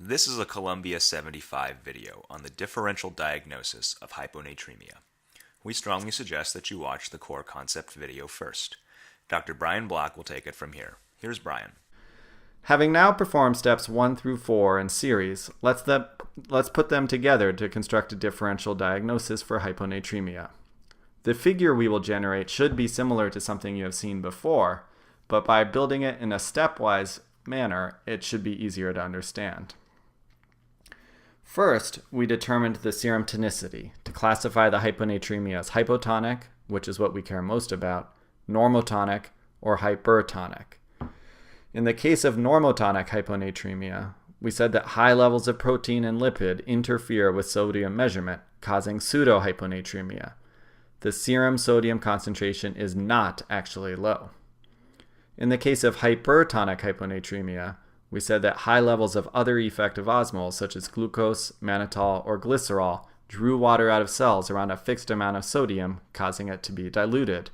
This is a Columbia 75 video on the differential diagnosis of hyponatremia. We strongly suggest that you watch the core concept video first. Dr. Brian Block will take it from here. Here's Brian. Having now performed steps 1 through 4 in series, let's put them together to construct a differential diagnosis for hyponatremia. The figure we will generate should be similar to something you have seen before, but by building it in a stepwise manner, it should be easier to understand. First, we determined the serum tonicity to classify the hyponatremia as hypotonic, which is what we care most about, normotonic, or hypertonic. In the case of normotonic hyponatremia, we said that high levels of protein and lipid interfere with sodium measurement, causing pseudohyponatremia. The serum sodium concentration is not actually low. In the case of hypertonic hyponatremia, we said that high levels of other effective osmols, such as glucose, mannitol, or glycerol, drew water out of cells around a fixed amount of sodium, causing it to be diluted.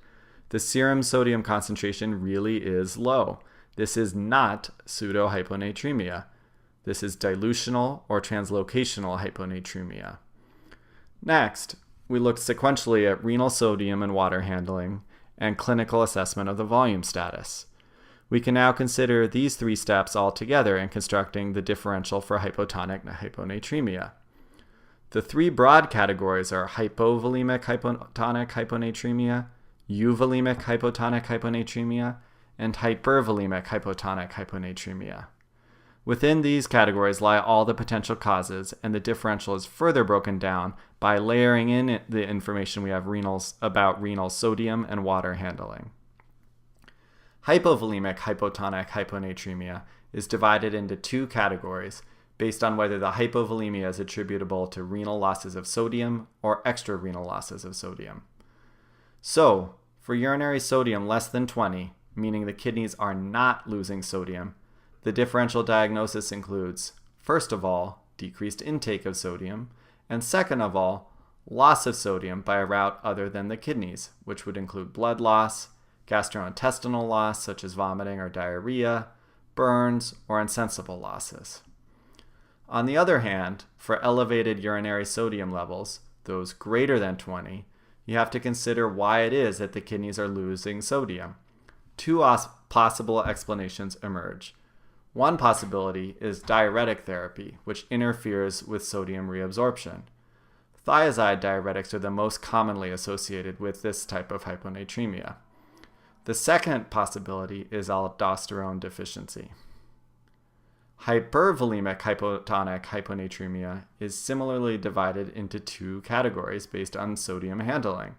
The serum sodium concentration really is low. This is not pseudohyponatremia. This is dilutional or translocational hyponatremia. Next, we looked sequentially at renal sodium and water handling and clinical assessment of the volume status. We can now consider these 3 steps all together in constructing the differential for hypotonic hyponatremia. The 3 broad categories are hypovolemic hypotonic hyponatremia, euvolemic hypotonic hyponatremia, and hypervolemic hypotonic hyponatremia. Within these categories lie all the potential causes, and the differential is further broken down by layering in the information we have about renal sodium and water handling. Hypovolemic hypotonic hyponatremia is divided into 2 categories based on whether the hypovolemia is attributable to renal losses of sodium or extrarenal losses of sodium. So, for urinary sodium less than 20, meaning the kidneys are not losing sodium, the differential diagnosis includes, first of all, decreased intake of sodium, and second of all, loss of sodium by a route other than the kidneys, which would include blood loss, gastrointestinal loss such as vomiting or diarrhea, burns, or insensible losses. On the other hand, for elevated urinary sodium levels, those greater than 20, you have to consider why it is that the kidneys are losing sodium. 2 possible explanations emerge. One possibility is diuretic therapy, which interferes with sodium reabsorption. Thiazide diuretics are the most commonly associated with this type of hyponatremia. The second possibility is aldosterone deficiency. Hypervolemic hypotonic hyponatremia is similarly divided into 2 categories based on sodium handling.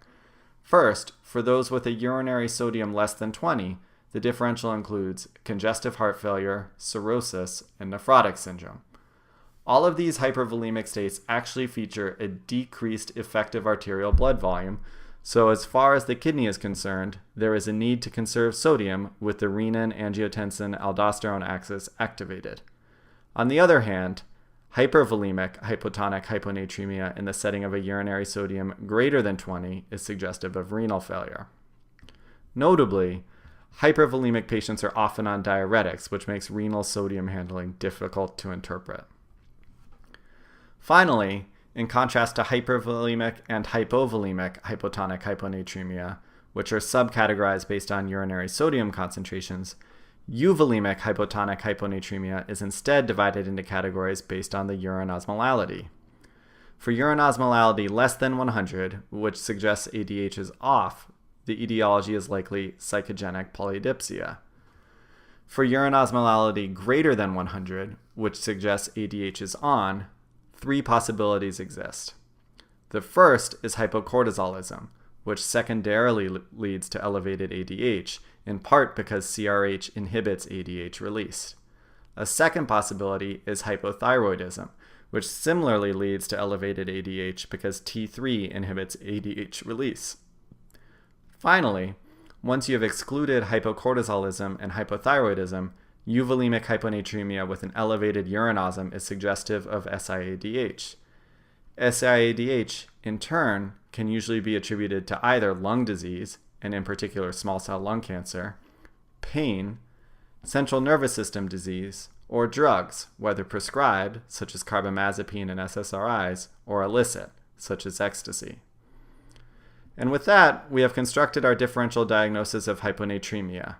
First, for those with a urinary sodium less than 20, the differential includes congestive heart failure, cirrhosis, and nephrotic syndrome. All of these hypervolemic states actually feature a decreased effective arterial blood volume, so as far as the kidney is concerned, there is a need to conserve sodium with the renin-angiotensin-aldosterone axis activated. On the other hand, hypervolemic hypotonic hyponatremia in the setting of a urinary sodium greater than 20 is suggestive of renal failure. Notably, hypervolemic patients are often on diuretics, which makes renal sodium handling difficult to interpret. Finally, in contrast to hypervolemic and hypovolemic hypotonic hyponatremia, which are subcategorized based on urinary sodium concentrations, euvolemic hypotonic hyponatremia is instead divided into categories based on the urine osmolality. For urine osmolality less than 100, which suggests ADH is off, the etiology is likely psychogenic polydipsia. For urine osmolality greater than 100, which suggests ADH is on, 3 possibilities exist. The first is hypocortisolism, which secondarily leads to elevated ADH, in part because CRH inhibits ADH release. A second possibility is hypothyroidism, which similarly leads to elevated ADH because T3 inhibits ADH release. Finally, once you have excluded hypocortisolism and hypothyroidism, euvolemic hyponatremia with an elevated urine osm is suggestive of SIADH. SIADH, in turn, can usually be attributed to either lung disease, and in particular small cell lung cancer, pain, central nervous system disease, or drugs, whether prescribed, such as carbamazepine and SSRIs, or illicit, such as ecstasy. And with that, we have constructed our differential diagnosis of hyponatremia,